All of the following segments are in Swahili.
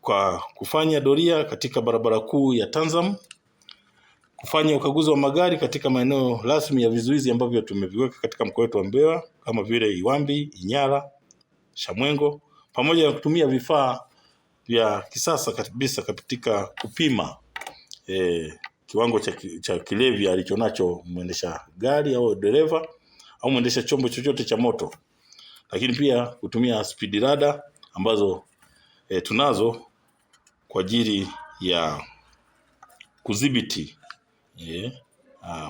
kwa kufanya doria katika barabara kuu ya Tanzam, kufanya ukaguzi wa magari katika maeneo rasmi ya vizuizi ambavyo tumeviweka katika mkoa wetu wa Mbeya kama vile Iwambi, Inyala, Shamwengo, pamoja na kutumia vifaa vya kisasa kabisa katika kupima kiwango cha kilevi alichonacho mwendesha gari au dereva au mwendesha chombo chochote cha moto. Lakini pia kutumia speed radar ambazo tunazo kwa ajili ya kudhibiti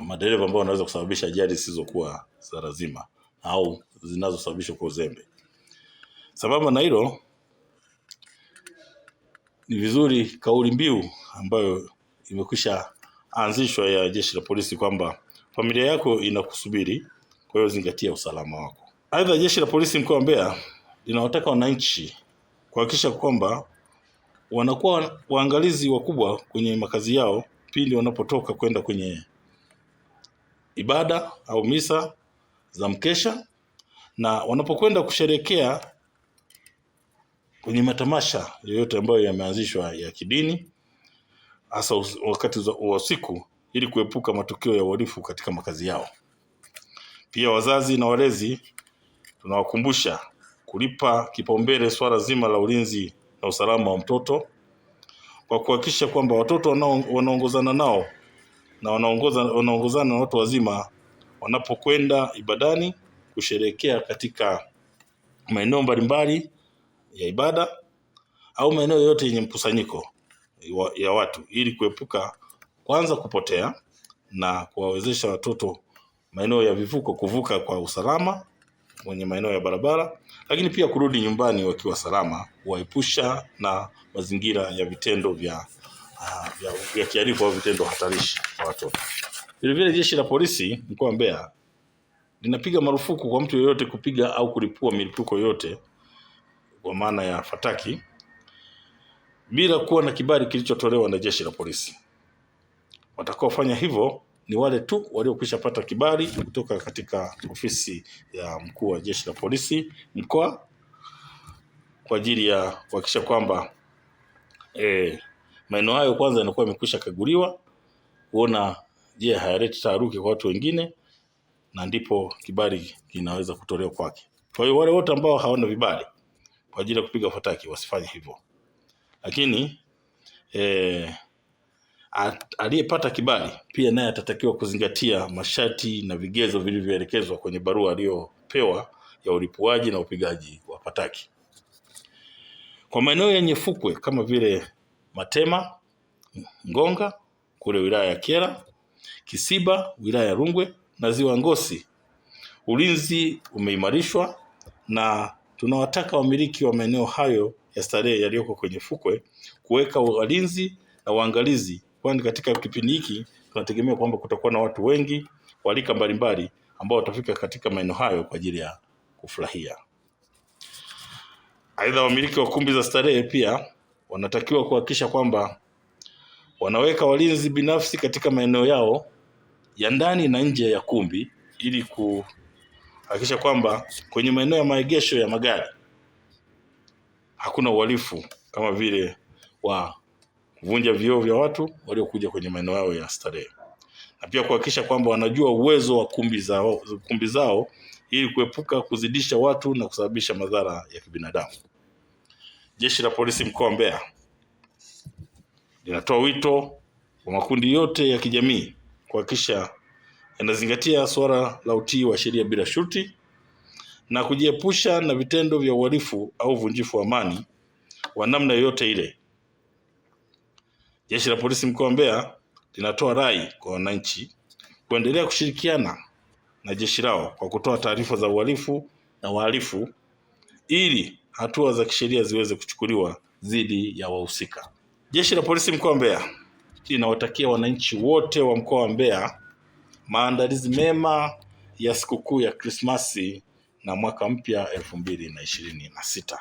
madereva ambao wanaweza kusababisha ajali zisizokuwa za lazima au zinazosababishwa kwa uzembe. Sababu na hilo, ni vizuri kauli mbiu ambayo imekwisha anzishwa ya Jeshi la Polisi kwamba familia yako inakusubiri, kwa hiyo zingatia usalama wako. Aidha, Jeshi la Polisi mkoa wa Mbeya linawataka wananchi kuhakikisha kwamba wanakuwa waangalizi wakubwa kwenye makazi yao pindi wanapotoka kwenda kwenye ibada au misa za mkesha, na wanapokwenda kusherekea kwenye matamasha yoyote ambayo yameanzishwa ya kidini, hasa wakati wa usiku, ili kuepuka matukio ya uhalifu katika makazi yao. Pia wazazi na walezi tunawakumbusha kulipa kipaumbele swala zima la ulinzi na usalama wa mtoto kwa kuhakikisha kwamba watoto wanaongozana nao na wanaongozana na watu wazima wanapokwenda ibadani kusherehekea katika maeneo mbalimbali ya ibada au maeneo yote yenye mkusanyiko ya watu, ili kuepuka kwanza kupotea na kuwawezesha watoto maeneo ya vivuko kuvuka kwa usalama kwenye maeneo ya barabara, lakini pia kurudi nyumbani wakiwa salama, kuwaepusha na mazingira ya vitendo vya kihalifu au vitendo hatarishi kwa watoto. Vilevile Jeshi la Polisi mkoa wa Mbeya linapiga marufuku kwa mtu yeyote kupiga au kulipua milipuko yote kwa maana ya fataki bila kuwa na kibali kilichotolewa na Jeshi la Polisi. Watakaofanya hivyo ni wale tu waliokwisha pata kibali kutoka katika ofisi ya mkuu wa Jeshi la Polisi mkoa kwa ajili ya kuhakikisha kwamba maeneo hayo kwanza yanakuwa yamekwisha kaguliwa kuona je, hayaleti taharuki kwa watu wengine, na ndipo kibali kinaweza kutolewa kwake. Kwa hiyo wale wote ambao hawana vibali kwa ajili ya kupiga fataki wasifanye hivyo. Lakini aliyepata kibali pia naye atatakiwa kuzingatia masharti na vigezo vilivyoelekezwa kwenye barua aliyopewa ya ulipuaji na upigaji wa fataki. Kwa maeneo yenye fukwe kama vile Matema, Ngonga kule wilaya ya Kyela, Kisiba wilaya ya Rungwe na Ziwa Ngosi, ulinzi umeimarishwa na tunawataka wamiliki wa maeneo hayo ya starehe yaliyoko kwenye fukwe kuweka walinzi na waangalizi, kwani katika kipindi hiki tunategemea kwamba kutakuwa na watu wengi walika mbalimbali ambao watafika katika maeneo hayo kwa ajili ya kufurahia. Aidha, wamiliki wa kumbi za starehe pia wanatakiwa kuhakikisha kwamba wanaweka walinzi binafsi katika maeneo yao ya ndani na nje ya kumbi, ili kuhakikisha kwamba kwenye maeneo ya maegesho ya magari hakuna uhalifu kama vile wa kuvunja vioo vya watu waliokuja kwenye maeneo yao ya starehe, na pia kuhakikisha kwamba wanajua uwezo wa kumbi zao ili kuepuka kuzidisha watu na kusababisha madhara ya kibinadamu. Jeshi la Polisi mkoa wa Mbeya linatoa wito wa makundi yote ya kijamii kuhakikisha yanazingatia swala la utii wa sheria bila shuruti na kujiepusha na vitendo vya uhalifu au uvunjifu wa amani wa namna yoyote ile. Jeshi la Polisi mkoa wa Mbeya linatoa rai kwa wananchi kuendelea kushirikiana na jeshi lao kwa kutoa taarifa za uhalifu na wahalifu ili hatua za kisheria ziweze kuchukuliwa dhidi ya wahusika. Jeshi la Polisi mkoa wa Mbeya linawatakia wananchi wote wa mkoa wa Mbeya maandalizi mema ya sikukuu ya Krismasi na mwaka mpya 2026.